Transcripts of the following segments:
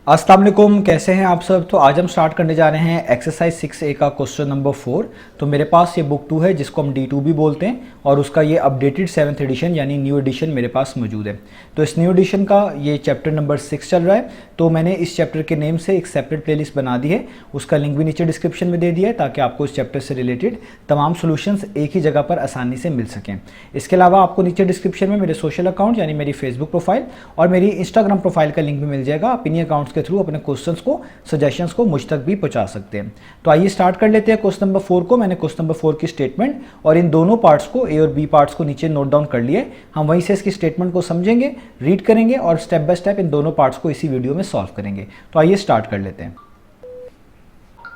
अस्सलाम वालेकुम, कैसे हैं आप सब। तो आज हम स्टार्ट करने जा रहे हैं एक्सरसाइज 6A का क्वेश्चन नंबर 4। तो मेरे पास ये बुक 2 है जिसको हम D2 भी बोलते हैं और उसका ये अपडेटेड 7th एडिशन यानी न्यू एडिशन मेरे पास मौजूद है। तो इस न्यू एडिशन का ये चैप्टर नंबर 6 चल रहा है। तो मैंने इस चैप्टर के नेम से एक सेपरेट प्लेलिस्ट बना दी है, उसका लिंक भी नीचे डिस्क्रिप्शन में दे दिया है ताकि आपको इस चैप्टर से रिलेटेड तमाम सोल्यूशंस एक ही जगह पर आसानी से मिल सकें। इसके अलावा आपको नीचे डिस्क्रिप्शन में मेरे सोशल अकाउंट यानी मेरी फेसबुक प्रोफाइल और मेरी इंस्टाग्राम प्रोफाइल का लिंक भी मिल जाएगा। आप इन्हीं अकाउंट्स के थ्रू अपने क्वेश्चंस को, सजेशंस को मुझ तक भी पहुंचा सकते हैं। तो आइए स्टार्ट कर लेते हैं क्वेश्चन नंबर 4 को। मैंने क्वेश्चन नंबर 4 की स्टेटमेंट और इन दोनों पार्ट्स को, ए और बी पार्ट्स को नीचे नोट डाउन कर लिए। हम वहीं से इसकी स्टेटमेंट को समझेंगे, रीड करेंगे और स्टेप बाय स्टेप इन दोनों पार्ट्स को इसी वीडियो में सॉल्व करेंगे। तो आइए स्टार्ट कर लेते हैं।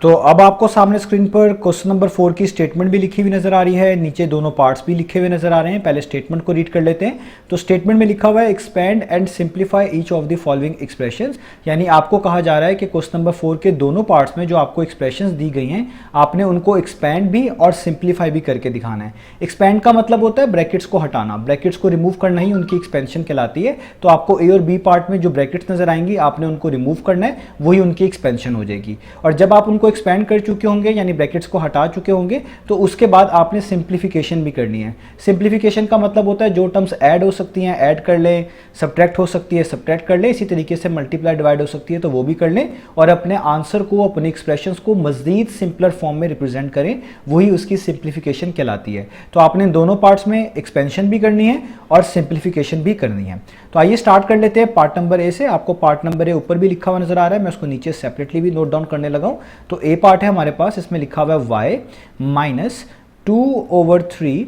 तो अब आपको सामने स्क्रीन पर क्वेश्चन नंबर 4 की स्टेटमेंट भी लिखी हुई नजर आ रही है, नीचे दोनों पार्ट्स भी लिखे हुए नजर आ रहे हैं। पहले स्टेटमेंट को रीड कर लेते हैं। तो स्टेटमेंट में लिखा हुआ है expand and simplify each of the following expressions, यानी आपको कहा जा रहा है कि क्वेश्चन नंबर 4 के दोनों पार्ट्स में जो आपको एक्सप्रेशंस दी गई हैं आपने उनको एक्सपैंड भी और सिंप्लीफाई भी करके दिखाना है। एक्सपैंड का मतलब होता है ब्रैकेट्स को हटाना, ब्रैकेट्स को रिमूव करना ही उनकी एक्सपेंशन कहलाती है। तो आपको ए और बी पार्ट में जो ब्रैकेट्स नजर आएंगी आपने उनको रिमूव करना है, वही उनकी एक्सपेंशन हो जाएगी। और जब आप उनको एक्सपैंड कर चुके होंगे यानी ब्रैकेट्स को हटा चुके होंगे तो उसके बाद आपने सिंप्लीफिकेशन भी करनी है। सिंप्लीफिकेशन का मतलब होता है जो टर्म्स ऐड हो सकती हैं ऐड कर लें, सब्ट्रैक्ट हो सकती है सब्ट्रैक्ट कर लें, इसी तरीके से मल्टीप्लाई डिवाइड हो सकती है तो वो भी कर लें और अपने आंसर को, अपने एक्सप्रेशंस को मजीद सिंपलर फॉर्म में रिप्रेजेंट करें, वही उसकी सिंप्लीफिकेशन कहलाती है। तो आपने इन दोनों पार्ट्स में एक्सपेंशन भी करनी है और सिंप्लीफिकेशन भी करनी है। तो आइए स्टार्ट कर लेते हैं पार्ट नंबर ए से। आपको पार्ट नंबर ए ऊपर भी लिखा हुआ नजर आ रहा है, मैं उसको नीचे सेपरेटली भी नोट डाउन करने लगा हूं। तो ए पार्ट है हमारे पास, इसमें लिखा हुआ है y माइनस 2/3,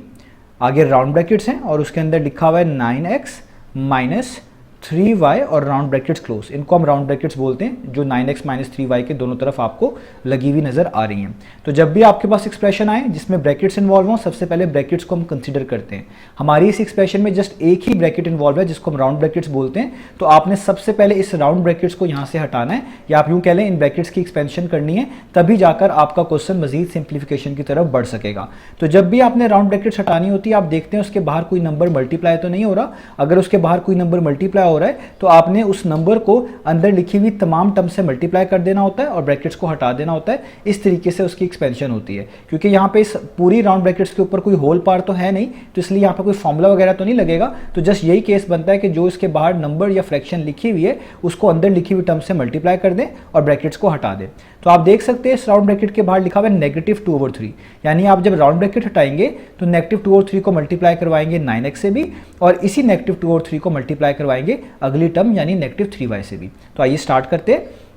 आगे राउंड ब्रैकेट्स हैं और उसके अंदर लिखा हुआ है 9x माइनस 3y और राउंड ब्रैकेट्स क्लोज, इनको हम राउंड ब्रैकेट्स बोलते हैं, जो 9x माइनस 3y के दोनों तरफ आपको लगी हुई नजर आ रही हैं। तो जब भी आपके पास एक्सप्रेशन आए जिसमें ब्रैकेट्स इन्वॉल्व हों, सबसे पहले ब्रैकेट्स को हम कंसीडर करते हैं। हमारी इस एक्सप्रेशन में जस्ट एक ही ब्रैकेट इन्वॉल्व है जिसको हम राउंड ब्रैकेट्स बोलते हैं। तो आपने सबसे पहले इस राउंड ब्रैकेट्स को यहाँ से हटाना है, या आप यूँ कह लें इन ब्रैकेट्स की एक्सपेंशन करनी है, तभी जाकर आपका क्वेश्चन मजीद सिंप्लीफिकेशन की तरफ बढ़ सकेगा। तो जब भी आपने राउंड ब्रैकेट्स हटानी होती है, आप देखते हैं उसके बाहर कोई नंबर मल्टीप्लाई तो नहीं हो रहा। अगर उसके बाहर कोई नंबर मल्टीप्लाई हो रहा है तो आपने उस नंबर को अंदर लिखी हुई तमाम टर्म से मल्टीप्लाई कर देना होता है और ब्रैकेट्स को हटा देना होता है। इस तरीके से उसकी एक्सपेंशन होती है। क्योंकि यहाँ पे इस पूरी राउंड ब्रैकेट्स के ऊपर कोई होल पार तो है नहीं, तो इसलिए यहाँ पे कोई फॉर्मूला वगैरह तो नहीं लगेगा। तो जस्ट यही केस बनता है कि जो इसके बाहर नंबर या फ्रैक्शन लिखी हुई है उसको अंदर लिखी हुई टर्म से मल्टीप्लाई कर दें और ब्रैकेट्स को हटा दें। तो आप देख सकते हैं इस राउंड ब्रैकेट के बाहर लिखा हुआ है -2/3, यानी आप जब राउंड ब्रैकेट हटाएंगे तो -2/3 को मल्टीप्लाई करवाएंगे 9x से भी और इसी -2/3 को मल्टीप्लाई करवाएंगे अगली टर्म यानी -3y से भी। तो आइए स्टार्ट करते हैं।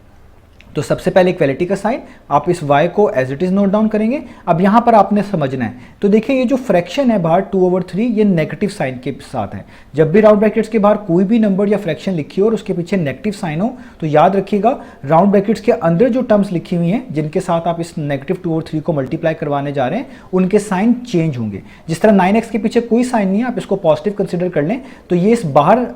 तो सबसे पहले इक्वलिटी का साइन, आप इस y को as it is note down करेंगे। अब यहां पर आपने समझना है, तो देखिए ये जो फ्रैक्शन है बाहर 2/3 ये नेगेटिव साइन के साथ है। जब भी राउंड ब्रैकेट्स के बाहर कोई भी नंबर या फ्रैक्शन लिखी हो और उसके पीछे नेगेटिव साइन हो तो याद रखिएगा राउंड ब्रैकेट्स के अंदर जो टर्म्स लिखी हुई हैं जिनके साथ आप इस -2/3 को मल्टीप्लाई करवाने जा रहे हैं उनके साइन चेंज होंगे। जिस तरह 9x के पीछे कोई साइन नहीं है, आप इसको पॉजिटिव कंसिडर कर लें तो ये इस बाहर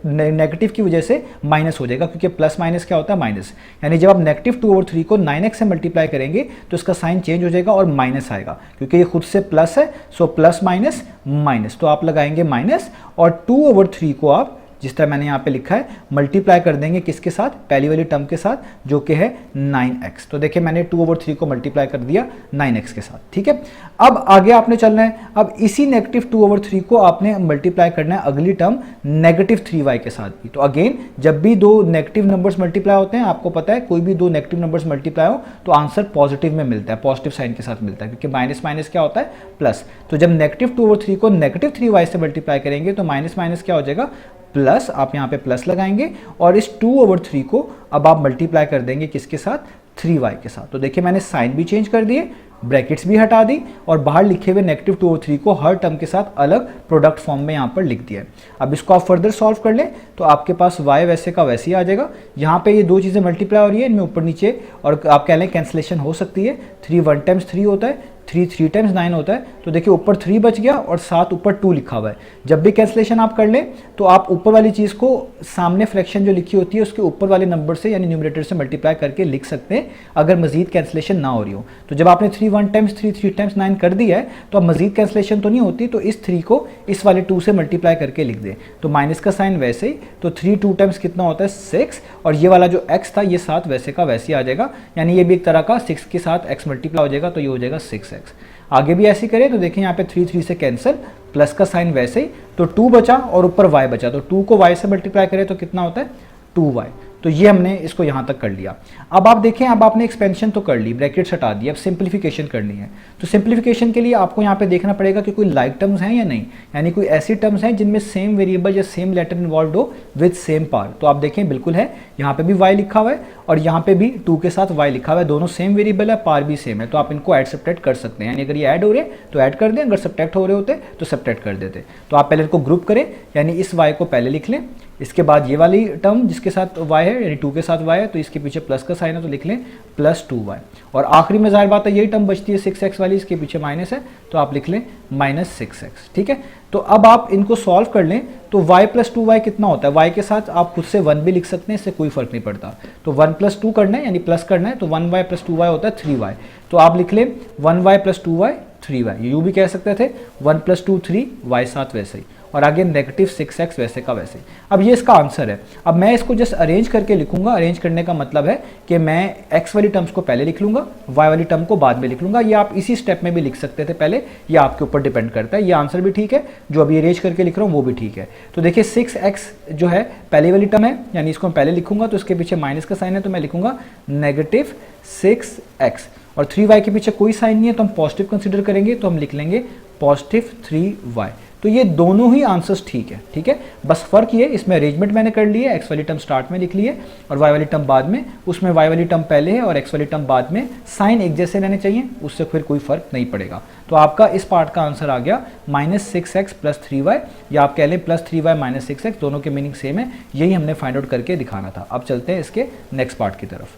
नेगेटिव की वजह से माइनस हो जाएगा, क्योंकि प्लस माइनस क्या होता है माइनस। यानी जब आप -2/3 को 9x से मल्टीप्लाई करेंगे तो इसका साइन चेंज हो जाएगा और माइनस आएगा, क्योंकि ये खुद से प्लस है। सो प्लस माइनस माइनस, तो आप लगाएंगे माइनस और 2/3 को आप जिस तरह मैंने यहाँ पे लिखा है मल्टीप्लाई कर देंगे किसके साथ, पहली वाली टर्म के साथ जो कि है 9x। तो देखिए मैंने 2/3 को मल्टीप्लाई कर दिया 9x के साथ, ठीक है। अब आगे आपने चलना है, अब इसी -2/3 को आपने मल्टीप्लाई करना है अगली टर्म -3y के साथ भी। तो अगेन जब भी दो नेगेटिव नंबर्स मल्टीप्लाई होते हैं, आपको पता है कोई भी दो नेगेटिव नंबर्स मल्टीप्लाई हो तो आंसर पॉजिटिव में मिलता है, पॉजिटिव साइन के साथ मिलता है, क्योंकि माइनस माइनस क्या होता है प्लस। तो जब -2/3 को -3y से मल्टीप्लाई करेंगे तो माइनस माइनस क्या हो जाएगा प्लस, आप यहाँ पे प्लस लगाएंगे और इस 2/3 को अब आप मल्टीप्लाई कर देंगे किसके साथ, 3y के साथ। तो देखिए मैंने साइन भी चेंज कर दिए, ब्रैकेट्स भी हटा दी और बाहर लिखे हुए -2/3 को हर टर्म के साथ अलग प्रोडक्ट फॉर्म में यहाँ पर लिख दिया है। अब इसको आप फर्दर सॉल्व कर लें तो आपके पास y वैसे का वैसे ही आ जाएगा। यहाँ पे ये दो चीज़ें मल्टीप्लाई हो रही है, इनमें ऊपर नीचे और आप कह लें कैंसिलेशन हो सकती है। 3 1 टाइम्स 3 होता है, 3 3 टाइम्स 9 होता है, तो देखिए ऊपर 3 बच गया और साथ ऊपर 2 लिखा हुआ है। जब भी कैंसलेशन आप कर लें तो आप ऊपर वाली चीज़ को सामने फ्रैक्शन जो लिखी होती है उसके ऊपर वाले नंबर से यानी न्यूमरेटर से मल्टीप्लाई करके लिख सकते हैं अगर मजीद कैंसलेशन ना हो रही हो। तो जब आपने 3 1 टाइम्स 3 3 टाइम्स 9 कर दिया है तो अब मजीद कैंसलेशन तो नहीं होती, तो इस 3 को इस वाले 2 से मल्टीप्लाई करके लिख दें। तो माइनस का साइन वैसे ही, तो 3 2 टाइम्स कितना होता है 6, और ये वाला जो x था ये 7 वैसे का वैसे आ जाएगा, यानी ये भी एक तरह का 6 के साथ x मल्टीप्लाई हो जाएगा, तो ये हो जाएगा 6x। आगे भी ऐसे करें तो देखें यहाँ पे 3 3 से कैंसिल, प्लस का साइन वैसे ही, तो 2 बचा और ऊपर y बचा, तो 2 को y से मल्टीप्लाई करें तो कितना होता है 2y। तो ये हमने इसको यहाँ तक कर लिया। अब आप देखें, अब आपने एक्सपेंशन तो कर ली, ब्रैकेट्स हटा दी, अब सिंप्लीफिकेशन करनी है। तो सिंप्लीफिकेशन के लिए आपको यहाँ पे देखना पड़ेगा कि कोई लाइक टर्म्स हैं या नहीं, यानी कोई ऐसी टर्म्स हैं जिनमें सेम वेरिएबल या सेम लेटर इन्वॉल्व हो विद सेम पावर। तो आप देखें बिल्कुल है, यहाँ पे भी y लिखा हुआ है और यहाँ पे भी 2 के साथ y लिखा हुआ है, दोनों सेम वेरिएबल है, पार भी सेम है, तो आप इनको ऐड सब्ट्रैक्ट कर सकते हैं। यानी अगर ये ऐड हो रहे हैं तो ऐड कर दें, अगर सब्ट्रैक्ट हो रहे होते तो सब्ट्रैक्ट कर देते। तो आप पहले इनको ग्रुप करें, यानी इस y को पहले लिख लें, इसके बाद ये वाली टर्म जिसके साथ y है यानी 2 के साथ y है, तो इसके पीछे प्लस का साइन है तो लिख लें प्लस 2y, और आखिरी में जाहिर बात है यही टर्म बचती है 6x वाली, इसके पीछे माइनस है तो आप लिख लें माइनस 6x। ठीक है, तो अब आप इनको सॉल्व कर लें तो y प्लस 2y कितना होता है, y के साथ आप खुद से 1 भी लिख सकते हैं, इससे कोई फर्क नहीं पड़ता। तो 1 प्लस 2 करना है यानी प्लस करना है, तो 1y प्लस 2y होता है 3y, तो आप लिख लें 1y प्लस 2y 3y, यूँ भी कह सकते थे 1 प्लस 2 3 y साथ वैसे ही, और आगे नेगेटिव 6x वैसे का वैसे। अब ये इसका आंसर है। अब मैं इसको जस्ट अरेंज करके लिखूंगा। अरेंज करने का मतलब है कि मैं x वाली टर्म्स को पहले लिख लूंगा, y वाली टर्म को बाद में लिख लूंगा। ये आप इसी स्टेप में भी लिख सकते थे पहले, ये आपके ऊपर डिपेंड करता है। ये आंसर भी ठीक है, जो अभी अरेंज करके लिख रहा हूँ वो भी ठीक है। तो देखिए 6x जो है पहले वाली टर्म है, यानी इसको मैं पहले लिखूंगा तो इसके पीछे माइनस का साइन है तो मैं लिखूंगा नेगेटिव 6x, और 3y के पीछे कोई साइन नहीं है तो हम पॉजिटिव कंसिडर करेंगे, तो हम लिख लेंगे पॉजिटिव 3y। तो ये दोनों ही आंसर्स ठीक है। ठीक है, बस फर्क ये इसमें अरेंजमेंट मैंने कर ली है, x वाली टर्म स्टार्ट में लिख ली है और y वाली टर्म बाद में, उसमें y वाली टर्म पहले है और x वाली टर्म बाद में, साइन एक जैसे रहने चाहिए, उससे फिर कोई फर्क नहीं पड़ेगा। तो आपका इस पार्ट का आंसर आ गया माइनस 6x प्लस 3y, या आप कह लें प्लस 3y माइनस 6x, दोनों के मीनिंग सेम है, यही हमने फाइंड आउट करके दिखाना था। अब चलते हैं इसके नेक्स्ट पार्ट की तरफ।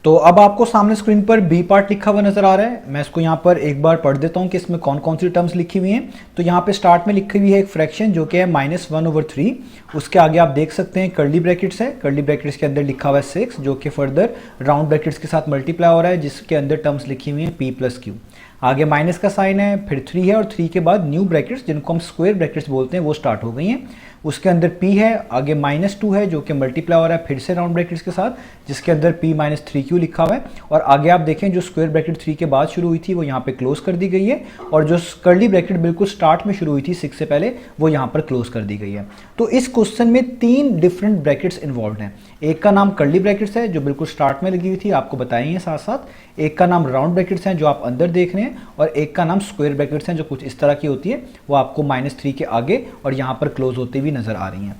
तो अब आपको सामने स्क्रीन पर बी पार्ट लिखा हुआ नजर आ रहा है। मैं इसको यहाँ पर एक बार पढ़ देता हूँ कि इसमें कौन कौन सी टर्म्स लिखी हुई हैं। तो यहाँ पे स्टार्ट में लिखी हुई है एक फ्रैक्शन जो कि है -1/3। उसके आगे आप देख सकते हैं कर्ली ब्रैकेट्स है, कर्ली ब्रैकेट्स के अंदर लिखा हुआ है 6 जो कि फर्दर राउंड ब्रैकेट्स के साथ मल्टीप्लाई हो रहा है, जिसके अंदर टर्म्स लिखी हुई हैं p + q। आगे माइनस का साइन है, फिर 3 है और 3 के बाद न्यू ब्रैकेट्स जिनको हम स्क्वायर ब्रैकेट्स बोलते हैं वो स्टार्ट हो गई हैं। उसके अंदर p है, आगे -2 है जो कि मल्टीप्लाई हो रहा है फिर से राउंड ब्रैकेट्स के साथ, जिसके अंदर p - 3q लिखा हुआ है, और आगे आप देखें जो स्क्वायर ब्रैकेट 3 के बाद शुरू हुई थी वो यहाँ पे क्लोज कर दी गई है, और जो कर्ली ब्रैकेट बिल्कुल स्टार्ट में शुरू हुई थी 6 से पहले वो यहाँ पर क्लोज कर दी गई है। तो इस क्वेश्चन में 3 डिफरेंट ब्रैकेट्स इन्वॉल्व हैं। एक का नाम कर्ली ब्रैकेट्स है जो बिल्कुल स्टार्ट में लगी हुई थी, आपको बताएंगे साथ साथ, एक का नाम राउंड ब्रैकेट्स हैं जो आप अंदर देख रहे हैं, और एक का नाम स्क्वायर ब्रैकेट्स हैं जो कुछ इस तरह की होती है, वो आपको -3 के आगे और यहाँ पर क्लोज होती हुई नजर आ रही हैं।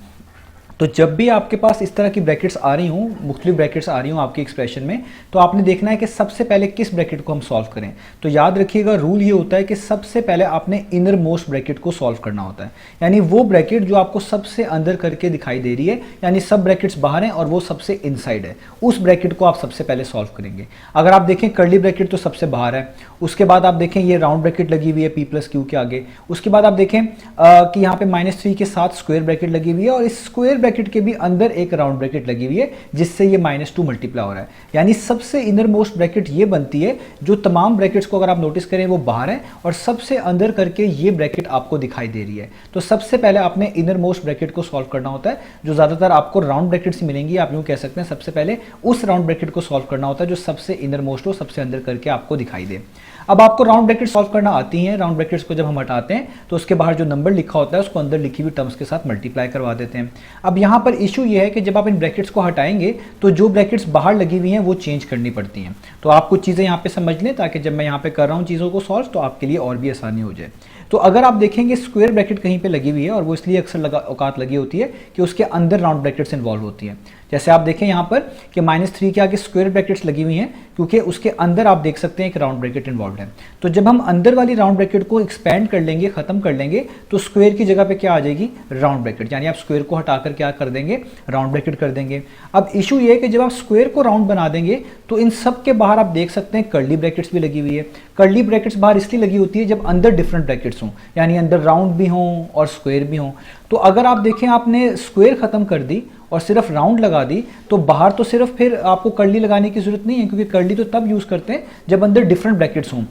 तो जब भी आपके पास इस तरह की ब्रैकेट्स आ रही हूँ, मुख्तलिफ ब्रैकेट्स आ रही हूँ आपके एक्सप्रेशन में, तो आपने देखना है कि सबसे पहले किस ब्रैकेट को हम सॉल्व करें। तो याद रखिएगा रूल ये होता है कि सबसे पहले आपने इनर मोस्ट ब्रैकेट को सॉल्व करना होता है, यानी वो ब्रैकेट जो आपको सबसे अंदर करके दिखाई दे रही है, यानी सब ब्रैकेट्स बाहर हैं और वो सबसे इनसाइड है, उस ब्रैकेट को आप सबसे पहले सॉल्व करेंगे। अगर आप देखें कर्ली ब्रैकेट तो सबसे बाहर है, उसके बाद आप देखें ये राउंड ब्रैकेट लगी हुई है p + q के आगे, उसके बाद आप देखें कि यहाँ पे -3 के साथ स्क्वायर ब्रैकेट लगी हुई है, और इस स्क्वायर ब्रैकेट के भी अंदर एक राउंड ब्रैकेट लगी हुई है जिससे ये -2 मल्टीप्लाई हो रहा है, यानी सबसे इनर मोस्ट ब्रैकेट ये बनती है जो तमाम ब्रैकेट्स को अगर आप नोटिस करें वो बाहर है और सबसे अंदर करके ये ब्रैकेट आपको दिखाई दे रही है। तो सबसे पहले आपने इनर मोस्ट ब्रैकेट को सॉल्व करना होता है, जो ज्यादातर आपको राउंड ब्रैकेट्स मिलेंगी, आप यूं कह सकते हैं सबसे पहले उस राउंड ब्रैकेट को सॉल्व करना होता है जो सबसे इनर मोस्ट हो, सबसे अंदर करके आपको दिखाई दे। अब आपको राउंड ब्रैकेट सॉल्व करना आती हैं। राउंड ब्रैकेट्स को जब हम हटाते हैं तो उसके बाहर जो नंबर लिखा होता है उसको अंदर लिखी हुई टर्म्स के साथ मल्टीप्लाई करवा देते हैं। अब यहाँ पर इशू ये है कि जब आप इन ब्रैकेट्स को हटाएंगे तो जो ब्रैकेट्स बाहर लगी हुई हैं वो चेंज करनी पड़ती हैं। तो आप कुछ चीज़ें यहाँ पे समझ लें ताकि जब मैं यहाँ पे कर रहा हूँ चीज़ों को सॉल्व तो आपके लिए और भी आसानी हो जाए। तो अगर आप देखेंगे स्क्वायर ब्रैकेट कहीं पे लगी हुई है, और वो इसलिए अक्सर औकात लगी होती है कि उसके अंदर राउंड ब्रैकेट्स इन्वॉल्व होती है। जैसे आप देखें यहाँ पर कि -3 के आगे स्क्वायर ब्रैकेट्स लगी हुई हैं, क्योंकि उसके अंदर आप देख सकते हैं एक राउंड ब्रैकेट इन्वॉल्व है। तो जब हम अंदर वाली राउंड ब्रैकेट को एक्सपेंड कर लेंगे, खत्म कर लेंगे, तो स्क्वायर की जगह पे क्या आ जाएगी, राउंड ब्रैकेट, यानी आप स्क्वायर को हटाकर क्या कर देंगे, राउंड ब्रैकेट कर देंगे। अब इशू ये है कि जब आप स्क्वायर को राउंड बना देंगे तो इन सब के बाहर आप देख सकते हैं कर्ली ब्रैकेट्स भी लगी हुई है। कर्ली ब्रैकेट्स बाहर इसलिए लगी होती है जब अंदर डिफरेंट ब्रैकेट्स हों, यानी अंदर राउंड भी हों और स्क्वायर भी हों। तो अगर आप देखें आपने स्क्वायर खत्म कर दी और सिर्फ राउंड लगा दी, तो बाहर तो सिर्फ फिर आपको कर्ली लगाने की जरूरत नहीं है, क्योंकि कर्ली तो तब यूज करते हैं जब अंदर डिफरेंट ब्रैकेट्स हों,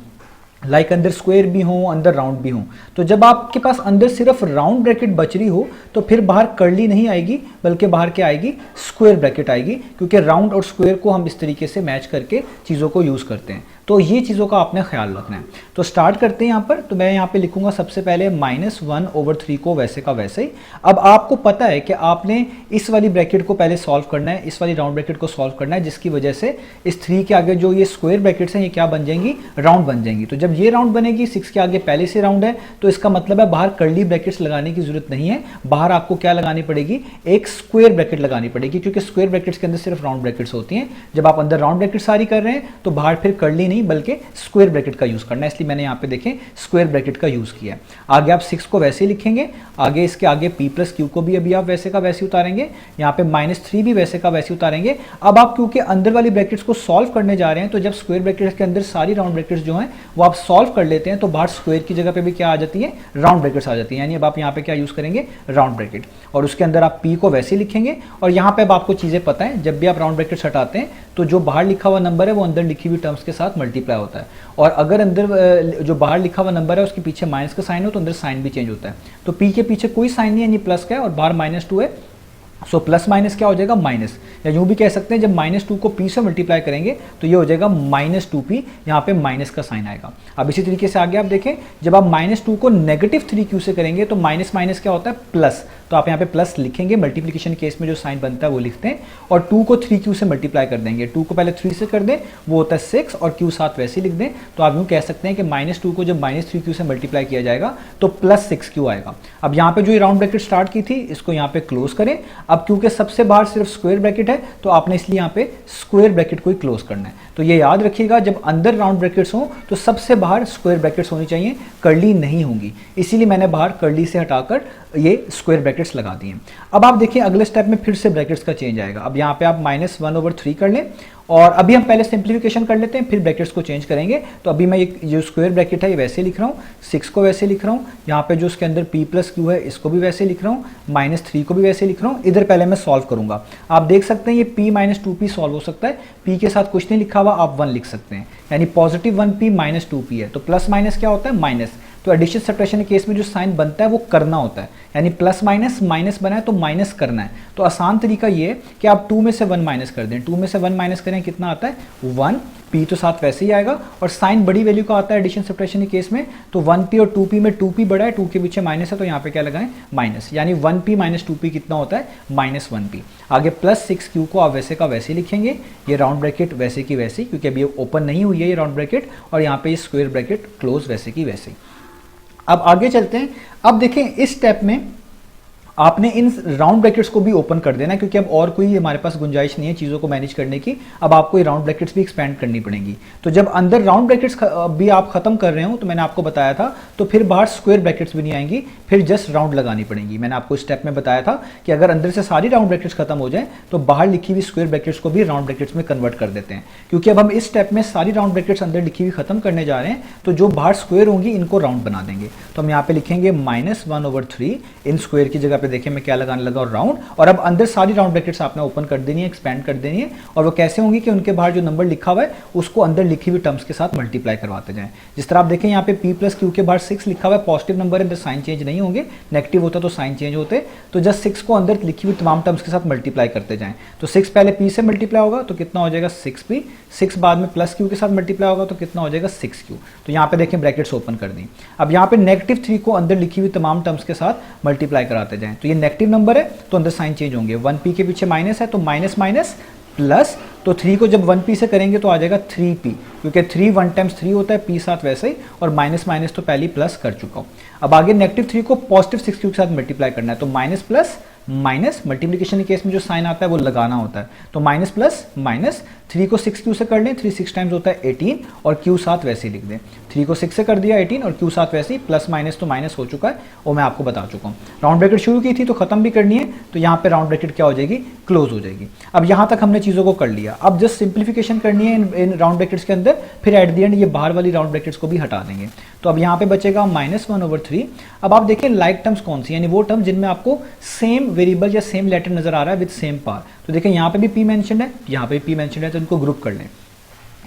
लाइक अंदर स्क्वायर भी हो, अंदर राउंड भी हो। तो जब आपके पास अंदर सिर्फ राउंड ब्रैकेट बच रही हो तो फिर बाहर कर्ली नहीं आएगी, बल्कि बाहर क्या आएगी, स्क्वायर ब्रैकेट आएगी, क्योंकि राउंड और स्क्वायर को हम इस तरीके से मैच करके चीज़ों को यूज़ करते हैं। तो ये चीज़ों का आपने ख्याल रखना है। तो स्टार्ट करते हैं यहाँ पर। तो मैं यहाँ पे लिखूंगा सबसे पहले -1/3 को वैसे का वैसे ही। अब आपको पता है कि आपने इस वाली ब्रैकेट को पहले सॉल्व करना है, इस वाली राउंड ब्रैकेट को सॉल्व करना है, जिसकी वजह से इस 3 के आगे जो ये स्क्वायर ब्रैकेट्स हैं ये क्या बन जाएंगी, राउंड बन जाएंगी। तो जब ये राउंड बनेगी, 6 के आगे पहले से राउंड है, तो इसका मतलब है बाहर कर्ली ब्रैकेट्स लगाने की जरूरत नहीं है, बाहर आपको क्या लगानी पड़ेगी, एक स्क्वायर ब्रैकेट लगानी पड़ेगी, क्योंकि स्क्वायर ब्रैकेट्स के अंदर सिर्फ राउंड ब्रैकेट्स होती हैं। जब आप अंदर राउंड ब्रैकेट सारी कर रहे हैं तो बाहर फिर कर्ली नहीं बल्कि स्क्वायर ब्रैकेट का यूज करना है, इसलिए मैंने यहाँ पे देखें स्क्वायर ब्रैकेट का यूज किया है। आगे आप 6 को वैसे ही लिखेंगे, आगे इसके आगे p + q को भी अभी आप वैसे का वैसे उतारेंगे, यहाँ पे -3 भी वैसे का वैसे उतारेंगे। अब आप क्योंकि अंदर वाली ब्रैकेट्स को सॉल्व करने जा रहे हैं, तो जब स्क्वायर ब्रैकेट्स के अंदर सारी राउंड ब्रैकेट्स जो हैं वो आप सॉल्व कर लेते हैं, तो बाहर स्क्वायर की जगह पे भी क्या आ जाती है, राउंड ब्रैकेट्स आ जाती है। यानी अब आप यहाँ पे क्या यूज करेंगे, राउंड ब्रैकेट, और उसके अंदर आप p को वैसे ही लिखेंगे। और यहाँ पे अब आपको चीजें पता है, जब भी आप राउंड ब्रैकेट्स हटाते हैं तो जो बाहर लिखा हुआ नंबर है वो अंदर लिखी हुई टर्म्स के साथ मल्टीप्लाई होता है, और अगर अंदर जो बाहर लिखा हुआ नंबर है उसके पीछे माइनस का साइन हो तो अंदर साइन भी चेंज होता है। तो p के पीछे कोई साइन नहीं है, यानी प्लस का है, और बाहर -2 है, सो प्लस माइनस क्या हो जाएगा, माइनस, या यूं भी कह सकते हैं जब -2 को p से मल्टीप्लाई करेंगे तो ये हो जाएगा -2p, यहाँ पे माइनस का साइन आएगा। अब इसी तरीके से आगे आप देखें, जब आप -2 को -3q से करेंगे तो माइनस माइनस क्या होता है, प्लस, तो आप यहाँ पे प्लस लिखेंगे, मल्टीप्लिकेशन केस में जो साइन बनता है वो लिखते हैं, और 2 को 3q से मल्टीप्लाई कर देंगे। 2 को पहले 3 से कर दें, वो होता है 6, और q साथ वैसे लिख दें। तो आप यूँ कह सकते हैं कि -2 को जब -3q से मल्टीप्लाई किया जाएगा तो +6q आएगा। अब यहाँ पे जो ये राउंड ब्रैकेट स्टार्ट की थी इसको यहाँ पे क्लोज करें। अब क्योंकि सबसे बाहर सिर्फ स्क्वायर ब्रैकेट है तो आपने इसलिए यहाँ पे स्क्वायर ब्रैकेट को ही क्लोज करना है। तो ये याद रखिएगा, जब अंदर राउंड ब्रैकेट्स हो तो सबसे बाहर स्क्वायर ब्रैकेट्स होनी चाहिए, कर्ली नहीं होंगी, इसीलिए मैंने बाहर कर्ली से हटाकर ये स्क्वायर ब्रैकेट्स लगा दिए। अब आप देखिए अगले स्टेप में फिर से ब्रैकेट्स का चेंज आएगा। अब यहाँ पे आप -1/3 कर लें, और अभी हम पहले सिंप्लीफिकेशन कर लेते हैं, फिर ब्रैकेट्स को चेंज करेंगे। तो अभी मैं ये जो स्क्वायर ब्रैकेट है ये वैसे लिख रहा हूँ, 6 को वैसे लिख रहा हूँ, यहाँ पे जो उसके अंदर p + q है इसको भी वैसे लिख रहा हूँ, -3 को भी वैसे लिख रहा हूँ। इधर पहले मैं सॉल्व करूंगा, आप देख सकते हैं ये p - 2p सॉल्व हो सकता है, p के साथ कुछ नहीं लिखा हुआ, आप 1 लिख सकते हैं, यानी +1p - 2p है। तो प्लस माइनस क्या होता है, माइनस। तो एडिशन सब्ट्रैक्शन के केस में जो साइन बनता है वो करना होता है, यानी प्लस माइनस, माइनस बना है तो माइनस करना है। तो आसान तरीका ये है कि आप 2 में से 1 माइनस कर दें, 2 में से 1 माइनस करें, कितना आता है, 1, p तो साथ वैसे ही आएगा, और साइन बड़ी वैल्यू का आता है एडिशन सब्ट्रैक्शन के केस में। तो 1p और 2p में 2p बड़ा है, 2 के पीछे माइनस है, तो यहाँ पे क्या लगाएं, माइनस, यानी 1p - 2p कितना होता है, -1p। आगे +6q को आप वैसे का वैसे लिखेंगे, ये राउंड ब्रैकेट वैसे की वैसे, क्योंकि अभी ओपन नहीं हुई है ये राउंड ब्रैकेट, और यहाँ पे ये स्क्वायर ब्रैकेट क्लोज वैसे की वैसे। अब आगे चलते हैं। अब देखें इस स्टेप में आपने इन राउंड ब्रैकेट्स को भी ओपन कर देना है, क्योंकि अब और कोई हमारे पास गुंजाइश नहीं है चीज़ों को मैनेज करने की। अब आपको ये राउंड ब्रैकेट्स भी एक्सपेंड करनी पड़ेंगी। तो जब अंदर राउंड ब्रैकेट्स भी आप खत्म कर रहे हो, तो मैंने आपको बताया था, तो फिर बाहर स्क्वायर ब्रैकेट्स भी नहीं आएंगी, फिर जस्ट राउंड लगानी पड़ेंगी। मैंने आपको इस स्टेप में बताया था कि अगर अंदर से सारी राउंड ब्रैकेट्स खत्म हो जाए तो बाहर लिखी हुई स्क्वायर ब्रैकेट्स को भी राउंड ब्रैकेट्स में कन्वर्ट कर देते हैं। क्योंकि अब हम इस स्टेप में सारी राउंड ब्रैकेट्स अंदर लिखी हुई खत्म करने जा रहे हैं, तो जो बाहर स्क्वायर होंगी इनको राउंड बना देंगे। तो हम यहाँ पे लिखेंगे -1/3, इन स्क्वायर की जगह पे देखें मैं क्या लगाने लगा, राउंड। और अब अंदर सारी राउंड ब्रैकेट्स आपने ओपन कर देनी है, एक्सपेंड कर देनी है, और वो कैसे होंगी कि उनके बाहर जो नंबर लिखा हुआ है उसको अंदर लिखी हुई टर्म्स के साथ मल्टीप्लाई करवाते जाएं। जिस तरह आप देखें यहाँ पे p + q के बाहर 6 लिखा हुआ है, पॉजिटिव नंबर है, अंदर साइन चेंज नहीं होंगे, नेगेटिव होता तो साइन चेंज होते। तो जस्ट 6 को अंदर लिखी हुई तमाम टर्म्स के साथ मल्टीप्लाई करते जाएं। तो 6 पहले p से मल्टीप्लाई होगा तो कितना हो जाएगा, 6p, 6 बाद में +q के साथ मल्टीप्लाई होगा तो कितना हो जाएगा, 6q। तो यहाँ पे देखें ब्रैकेट्स ओपन कर दी। अब यहाँ पे -3 को अंदर लिखी हुई तमाम टर्म्स के साथ मल्टीप्लाई कराते जाएं। तो ये नेगेटिव नंबर है तो अंदर साइन चेंज होंगे, 1p के पीछे माइनस है तो माइनस माइनस प्लस, तो 3 को जब 1p से करेंगे तो आ जाएगा 3p, क्योंकि 3 1 टाइम्स 3 होता है, p साथ वैसे ही, और माइनस माइनस तो पहले प्लस कर चुका हूँ। अब आगे -3 को +6q के साथ मल्टीप्लाई करना है, तो माइनस प्लस माइनस, मल्टीप्लिकेशन के केस में जो साइन आता है वो लगाना होता है, तो माइनस प्लस माइनस, 3 को 6q से कर लें, 3 6 टाइम्स होता है 18, और q साथ वैसे ही लिख दें। 3 को 6 से कर दिया 18, और q साथ वैसे ही, प्लस माइनस तो माइनस हो चुका है, वो मैं आपको बता चुका हूँ। राउंड ब्रैकेट शुरू की थी तो खत्म भी करनी है, तो यहाँ पे राउंड ब्रैकेट क्या हो जाएगी, क्लोज हो जाएगी। अब यहाँ तक हमने चीज़ों को कर लिया, अब जस्ट सिंप्लीफिकेशन करनी है इन राउंड ब्रैकेट्स के अंदर, फिर एट द एंड ये बाहर वाली राउंड ब्रैकेट्स को भी हटा देंगे। तो अब यहाँ पे बचेगा -1/3। अब आप देखिए लाइक टर्म्स कौन सी, यानी वो टर्म जिनमें आपको सेम वेरिएबल या सेम लेटर नजर आ रहा है विद सेम पावर। तो देखिए यहाँ पे भी p मेंशन्ड है, यहाँ पे भी p मेंशन्ड है, तो इनको ग्रुप कर लें।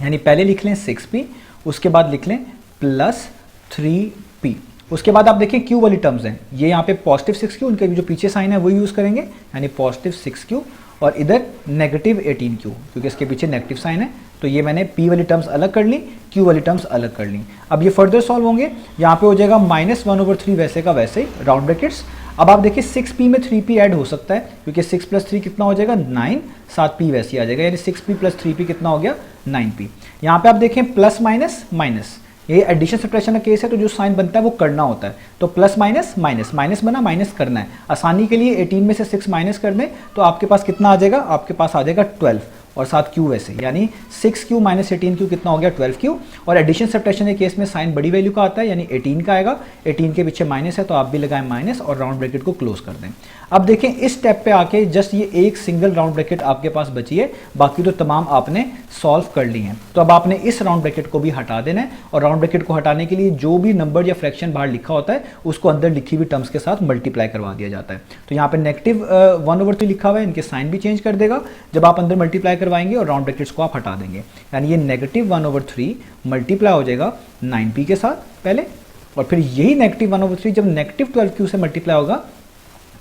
यानी पहले लिख लें 6p, उसके बाद लिख लें +3p। उसके बाद आप देखिए q वाली टर्म्स हैं, ये यहाँ पे +6q, उनके जो पीछे साइन है वो यूज़ करेंगे, यानी +6q, और इधर -18q, क्योंकि इसके पीछे नेगेटिव साइन है। तो ये मैंने p वाली टर्म्स अलग कर ली, q वाली टर्म्स अलग कर ली। अब ये फर्दर सॉल्व होंगे, यहाँ पे हो जाएगा -1/3 वैसे का वैसे ही, राउंड ब्रैकेट्स। अब आप देखिए 6p में 3p ऐड हो सकता है, क्योंकि 6 + 3 कितना हो जाएगा 9, साथ p वैसे ही आ जाएगा, यानी 6p + 3p कितना हो गया 9p। यहाँ पे आप देखें प्लस माइनस माइनस, ये एडिशन सब्ट्रैक्शन का केस है, तो जो साइन बनता है वो करना होता है, तो प्लस माइनस माइनस, माइनस बना माइनस करना है। आसानी के लिए 18 में से 6 माइनस कर दें तो आपके पास कितना आ जाएगा, आपके पास आ जाएगा 12, और साथ q वैसे, यानी 6q - 18q कितना हो गया 12q। और एडिशन सब्ट्रैक्शन के केस में साइन बड़ी वैल्यू का आता है, यानी 18 का आएगा, 18 के पीछे माइनस है तो आप भी लगाएं माइनस, और राउंड ब्रैकेट को क्लोज कर दें। अब देखें इस स्टेप पे आके जस्ट ये एक सिंगल राउंड ब्रैकेट आपके पास बची है, बाकी तो तमाम आपने सॉल्व कर ली हैं। तो अब आपने इस राउंड ब्रैकेट को भी हटा देना है, और राउंड ब्रैकेट को हटाने के लिए जो भी नंबर या फ्रैक्शन बाहर लिखा होता है उसको अंदर लिखी हुई टर्म्स के साथ मल्टीप्लाई करवा दिया जाता है। तो यहाँ पे -1/3 लिखा हुआ है, इनके साइन भी चेंज कर देगा जब आप अंदर मल्टीप्लाई करवाएंगे, और राउंड ब्रैकेट्स को आप हटा देंगे, यानी ये -1/3 मल्टीप्लाई हो जाएगा 9p के साथ पहले, और फिर यही -1/3 जब -12q से मल्टीप्लाई होगा,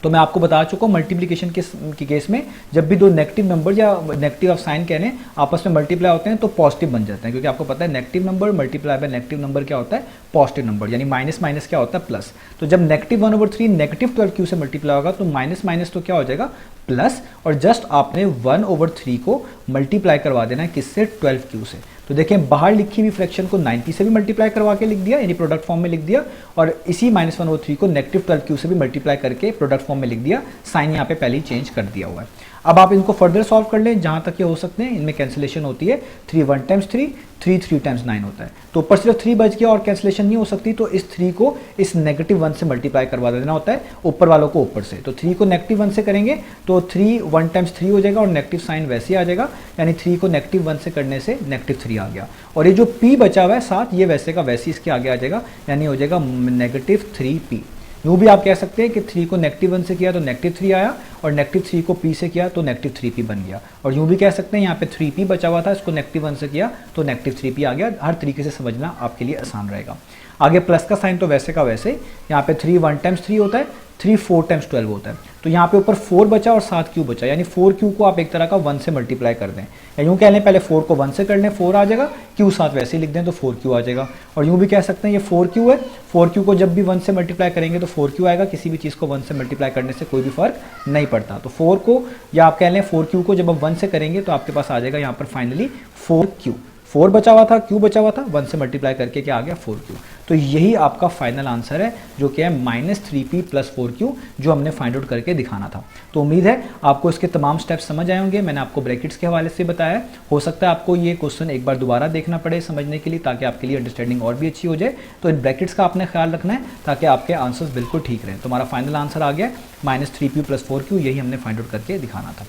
तो मैं आपको बता चुका हूँ मल्टीप्लिकेशन के केस में जब भी दो नेगेटिव नंबर या नेगेटिव ऑफ साइन कहने आपस में मल्टीप्लाई होते हैं तो पॉजिटिव बन जाते हैं, क्योंकि आपको पता है negative number multiply by negative number क्या होता है, पॉजिटिव नंबर, यानी माइनस माइनस क्या होता है प्लस। तो जब -1/3 -12q से मल्टीप्लाई होगा तो माइनस माइनस तो क्या हो जाएगा प्लस, और जस्ट आपने 1/3 को मल्टीप्लाई करवा देना है किससे, 12q से। तो देखें बाहर लिखी हुई फ्रैक्शन को 9p से भी मल्टीप्लाई करवा के लिख दिया, यानी प्रोडक्ट फॉर्म में लिख दिया, और इसी -1/3 को -12q से भी मल्टीप्लाई करके प्रोडक्ट फॉर्म में लिख दिया, साइन यहाँ पे पहले ही चेंज कर दिया हुआ है। अब आप इनको फर्दर सॉल्व कर लें जहाँ तक ये हो सकते हैं, इनमें कैंसिलेशन होती है, 3 1 टाइम्स 3, 3 3 टाइम्स 9 होता है, तो ऊपर सिर्फ 3 बच गया और कैंसिलेशन नहीं हो सकती, तो इस 3 को इस -1 से मल्टीप्लाई करवा देना होता है ऊपर वालों को ऊपर से। तो 3 को -1 से करेंगे तो 3 1 टाइम्स 3 हो जाएगा, और नेगेटिव साइन वैसे ही आ जाएगा, यानी 3 को -1 से करने से -3 आ गया, और ये जो p बचा हुआ है साथ ये वैसे का वैसे इसके आगे आ जाएगा, यानी हो जाएगा -3p। यूँ भी आप कह सकते हैं कि 3 को -1 से किया तो -3 आया, और -3 को p से किया तो -3p बन गया, और यूँ भी कह सकते हैं यहाँ पे 3p बचा हुआ था, इसको -1 से किया तो -3p आ गया। हर तरीके से समझना आपके लिए आसान रहेगा। आगे प्लस का साइन तो वैसे का वैसे, यहाँ पे 3 1 टाइम्स 3 होता है, 3 4 टाइम्स 12 होता है, तो यहाँ पे ऊपर 4 बचा और साथ q बचा, यानी 4q को आप एक तरह का 1 से मल्टीप्लाई कर दें, या यूँ कह लें पहले 4 को 1 से कर लें 4 आ जाएगा, q साथ वैसे ही लिख दें तो 4q आ जाएगा। और यूँ भी कह सकते हैं ये 4q है, 4q को जब भी 1 से मल्टीप्लाई करेंगे तो 4q आएगा, किसी भी चीज़ को 1 से मल्टीप्लाई करने से कोई भी फर्क नहीं पड़ता। तो 4 को या आप कह लें 4q को जब आप 1 से करेंगे तो आपके पास आ जाएगा यहाँ पर फाइनली 4q, 4 बचा हुआ था, q बचा हुआ था, 1 से मल्टीप्लाई करके क्या आ गया 4q। तो यही आपका फाइनल आंसर है जो कि है -3p + 4q, जो हमने फाइंड आउट करके दिखाना था। तो उम्मीद है आपको इसके तमाम स्टेप्स समझ आए होंगे। मैंने आपको ब्रैकेट्स के हवाले से बताया है, हो सकता है आपको ये क्वेश्चन एक बार दोबारा देखना पड़े समझने के लिए, ताकि आपके लिए अंडरस्टैंडिंग और भी अच्छी हो जाए। तो इन ब्रैकेट्स का आपने ख्याल रखना है ताकि आपके आंसर्स बिल्कुल ठीक रहें। तो हमारा फाइनल आंसर आ गया -3p + 4q, यही हमने फाइंड आउट करके दिखाना था।